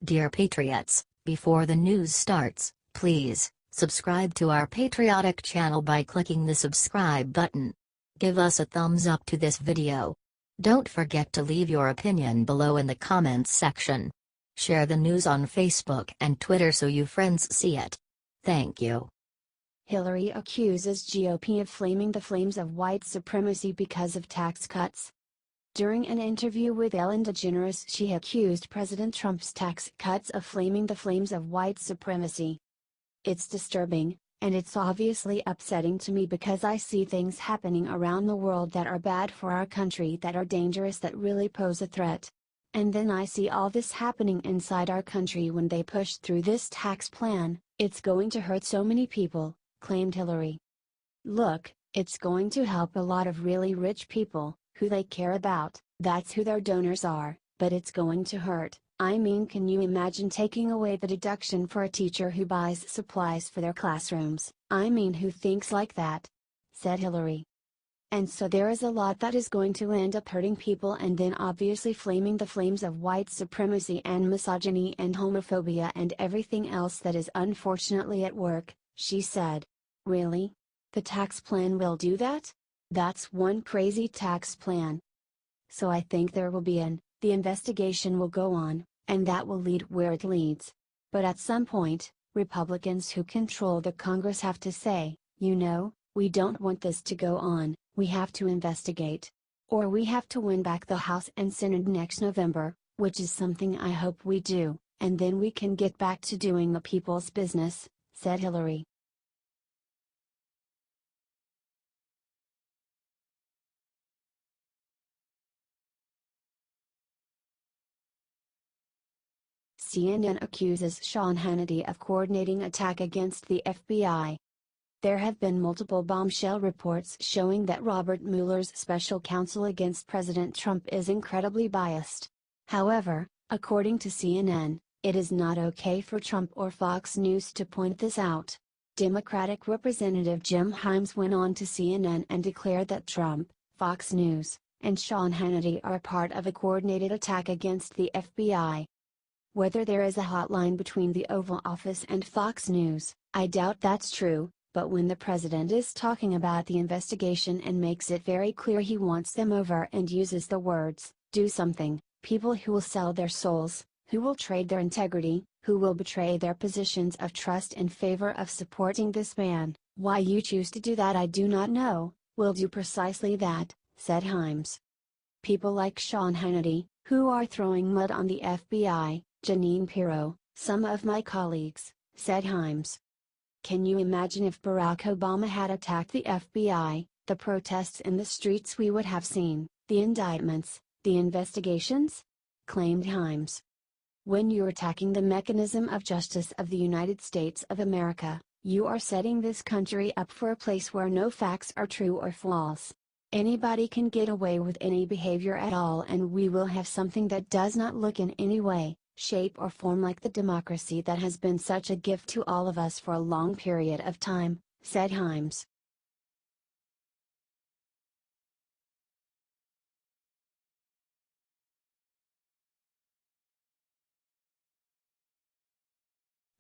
Dear Patriots, before the news starts, please subscribe to our patriotic channel by clicking the subscribe button. Give us a thumbs up to this video. Don't forget to leave your opinion below in the comments section. Share the news on Facebook and Twitter so you friends see it. Thank you. Hillary accuses GOP of flaming the flames of white supremacy because of tax cuts. During an interview with Ellen Degeneres, she accused President Trump's tax cuts of flaming the flames of white supremacy. "It's disturbing, and it's obviously upsetting to me because I see things happening around the world that are bad for our country, that are dangerous, that really pose a threat. And then I see all this happening inside our country when they push through this tax plan. It's going to hurt so many people," claimed Hillary. "Look, it's going to help a lot of really rich people, who they care about, that's who their donors are, but it's going to hurt. I mean, can you imagine taking away the deduction for a teacher who buys supplies for their classrooms? I mean, who thinks like that?" said Hillary. "And so there is a lot that is going to end up hurting people, and then obviously flaming the flames of white supremacy and misogyny and homophobia and everything else that is unfortunately at work," she said. "Really? The tax plan will do that? That's one crazy tax plan. So I think there will be the investigation will go on, and that will lead where it leads. But at some point, Republicans who control the Congress have to say, you know, we don't want this to go on, we have to investigate. Or we have to win back the House and Senate next November, which is something I hope we do, and then we can get back to doing the people's business," said Hillary. CNN accuses Sean Hannity of coordinating attack against the FBI. There have been multiple bombshell reports showing that Robert Mueller's special counsel against President Trump is incredibly biased. However, according to CNN, it is not okay for Trump or Fox News to point this out. Democratic Representative Jim Himes went on to CNN and declared that Trump, Fox News, and Sean Hannity are part of a coordinated attack against the FBI. Whether there is a hotline between the Oval Office and Fox News, I doubt that's true, but when the president is talking about the investigation and makes it very clear he wants them over and uses the words, do something, people who will sell their souls, who will trade their integrity, who will betray their positions of trust in favor of supporting this man, why you choose to do that I do not know, will do precisely that, said Himes. People like Sean Hannity, who are throwing mud on the FBI, Jeanine Pirro, some of my colleagues, said Himes. Can you imagine if Barack Obama had attacked the FBI, the protests in the streets we would have seen, the indictments, the investigations? Claimed Himes. When you're attacking the mechanism of justice of the United States of America, you are setting this country up for a place where no facts are true or false. Anybody can get away with any behavior at all, and we will have something that does not look in any way, shape or form like the democracy that has been such a gift to all of us for a long period of time, said Himes.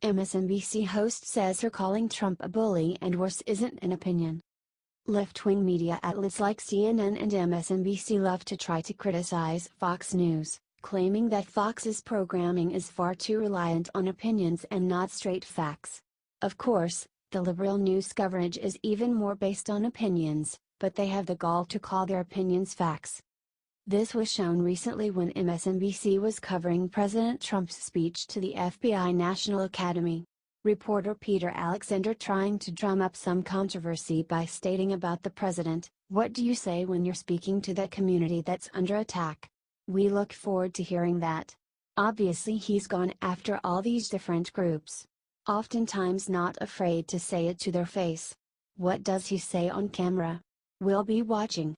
MSNBC host says her calling Trump a bully and worse isn't an opinion. Left-wing media outlets like CNN and MSNBC love to try to criticize Fox News, claiming that Fox's programming is far too reliant on opinions and not straight facts. Of course, the liberal news coverage is even more based on opinions, but they have the gall to call their opinions facts. This was shown recently when MSNBC was covering President Trump's speech to the FBI National Academy. Reporter Peter Alexander trying to drum up some controversy by stating about the president, "What do you say when you're speaking to that community that's under attack? We look forward to hearing that." Obviously he's gone after all these different groups. Oftentimes not afraid to say it to their face. What does he say on camera? We'll be watching.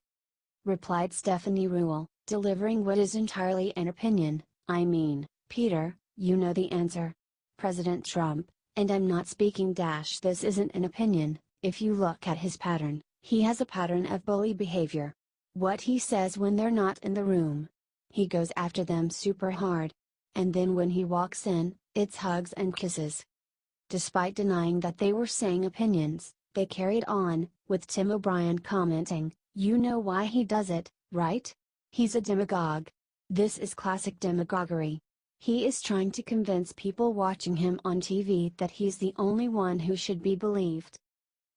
Replied Stephanie Ruhle, delivering what is entirely an opinion. I mean, Peter, you know the answer. President Trump, and I'm not speaking - this isn't an opinion, if you look at his pattern, he has a pattern of bully behavior. What he says when they're not in the room. He goes after them super hard. And then when he walks in, it's hugs and kisses. Despite denying that they were saying opinions, they carried on, with Tim O'Brien commenting, "You know why he does it, right? He's a demagogue. This is classic demagoguery. He is trying to convince people watching him on TV that he's the only one who should be believed."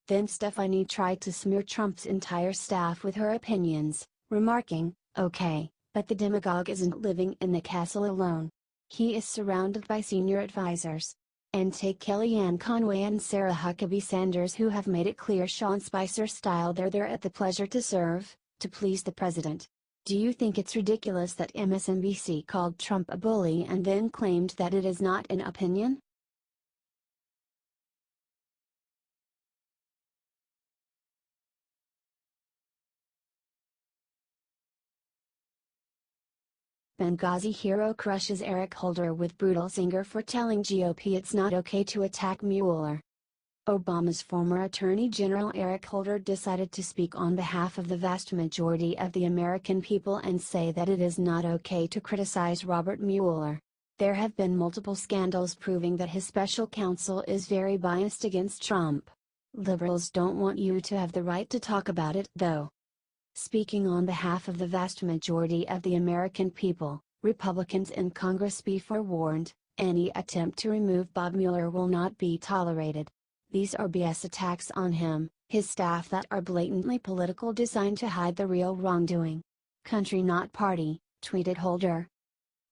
Then Stephanie tried to smear Trump's entire staff with her opinions, remarking, "Okay, but the demagogue isn't living in the castle alone. He is surrounded by senior advisors. And take Kellyanne Conway and Sarah Huckabee Sanders, who have made it clear Sean Spicer style they're there at the pleasure to serve, to please the president. Do you think it's ridiculous that MSNBC called Trump a bully and then claimed that it is not an opinion?" Benghazi hero crushes Eric Holder with brutal singer for telling GOP it's not okay to attack Mueller. Obama's former Attorney General Eric Holder decided to speak on behalf of the vast majority of the American people and say that it is not okay to criticize Robert Mueller. There have been multiple scandals proving that his special counsel is very biased against Trump. Liberals don't want you to have the right to talk about it, though. Speaking on behalf of the vast majority of the American people, Republicans in Congress be forewarned, any attempt to remove Bob Mueller will not be tolerated. These are BS attacks on him, his staff that are blatantly political, designed to hide the real wrongdoing. Country not party, tweeted Holder.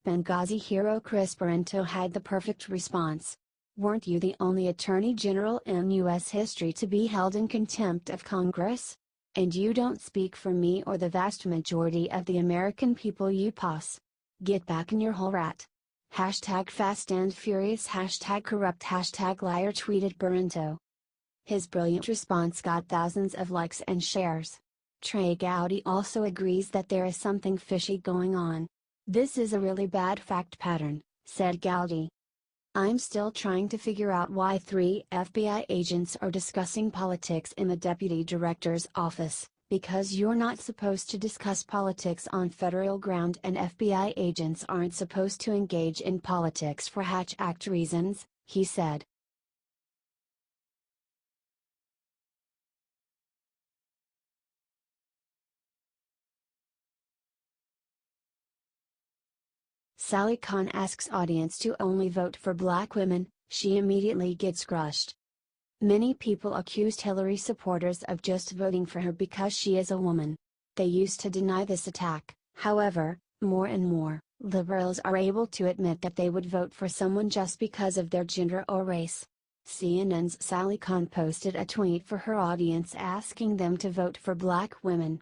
Benghazi hero Chris Barrento had the perfect response. Weren't you the only Attorney General in U.S. history to be held in contempt of Congress? And you don't speak for me or the vast majority of the American people, you puss. Get back in your hole, rat. #fast and furious #corrupt #liar, tweeted Barrento. His brilliant response got thousands of likes and shares. Trey Gowdy also agrees that there is something fishy going on. "This is a really bad fact pattern," said Gowdy. "I'm still trying to figure out why 3 FBI agents are discussing politics in the deputy director's office, because you're not supposed to discuss politics on federal ground and FBI agents aren't supposed to engage in politics for Hatch Act reasons," he said. Sally Kahn asks audience to only vote for black women, she immediately gets crushed. Many people accused Hillary supporters of just voting for her because she is a woman. They used to deny this attack, however, more and more, liberals are able to admit that they would vote for someone just because of their gender or race. CNN's Sally Kahn posted a tweet for her audience asking them to vote for black women.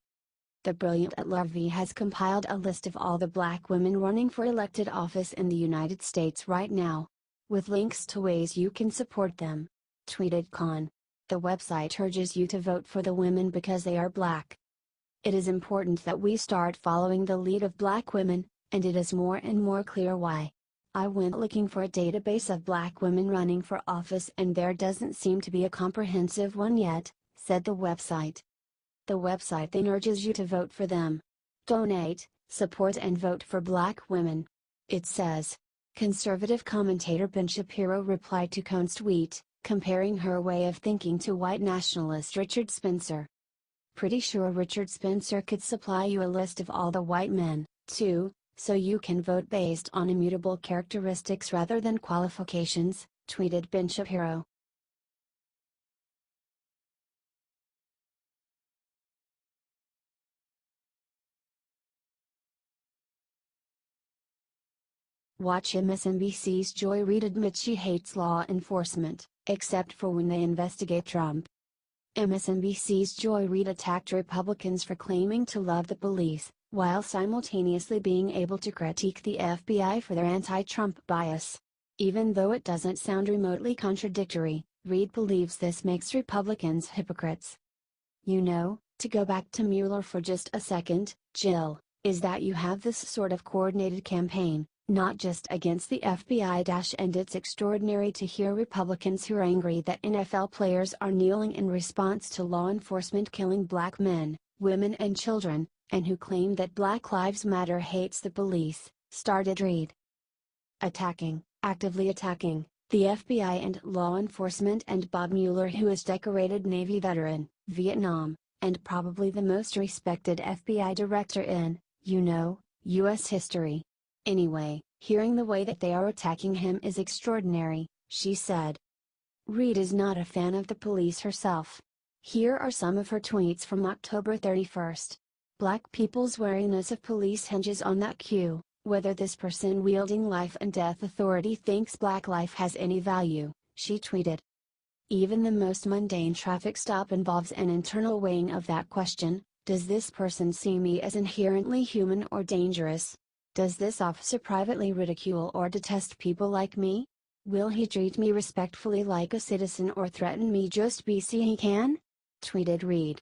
The brilliant Larvey has compiled a list of all the black women running for elected office in the United States right now, with links to ways you can support them, tweeted Kahn. The website urges you to vote for the women because they are black. It is important that we start following the lead of black women, and it is more and more clear why. I went looking for a database of black women running for office and there doesn't seem to be a comprehensive one yet, said the website. The website then urges you to vote for them. Donate, support and vote for black women. It says. Conservative commentator Ben Shapiro replied to Kahn's tweet, comparing her way of thinking to white nationalist Richard Spencer. Pretty sure Richard Spencer could supply you a list of all the white men, too, so you can vote based on immutable characteristics rather than qualifications, tweeted Ben Shapiro. Watch MSNBC's Joy Reid admits she hates law enforcement, except for when they investigate Trump. MSNBC's Joy Reid attacked Republicans for claiming to love the police, while simultaneously being able to critique the FBI for their anti-Trump bias. Even though it doesn't sound remotely contradictory, Reid believes this makes Republicans hypocrites. You know, to go back to Mueller for just a second, Jill, is that you have this sort of coordinated campaign, not just against the FBI and it's extraordinary to hear Republicans who are angry that NFL players are kneeling in response to law enforcement killing black men, women and children, and who claim that Black Lives Matter hates the police, started Reid. actively attacking, the FBI and law enforcement, and Bob Mueller, who is decorated Navy veteran, Vietnam, and probably the most respected FBI director in, U.S. history. Anyway, hearing the way that they are attacking him is extraordinary, she said. Reid is not a fan of the police herself. Here are some of her tweets from October 31st. Black people's wariness of police hinges on that cue, whether this person wielding life and death authority thinks black life has any value, she tweeted. Even the most mundane traffic stop involves an internal weighing of that question: does this person see me as inherently human or dangerous? Does this officer privately ridicule or detest people like me? Will he treat me respectfully like a citizen or threaten me just because he can? Tweeted Reid.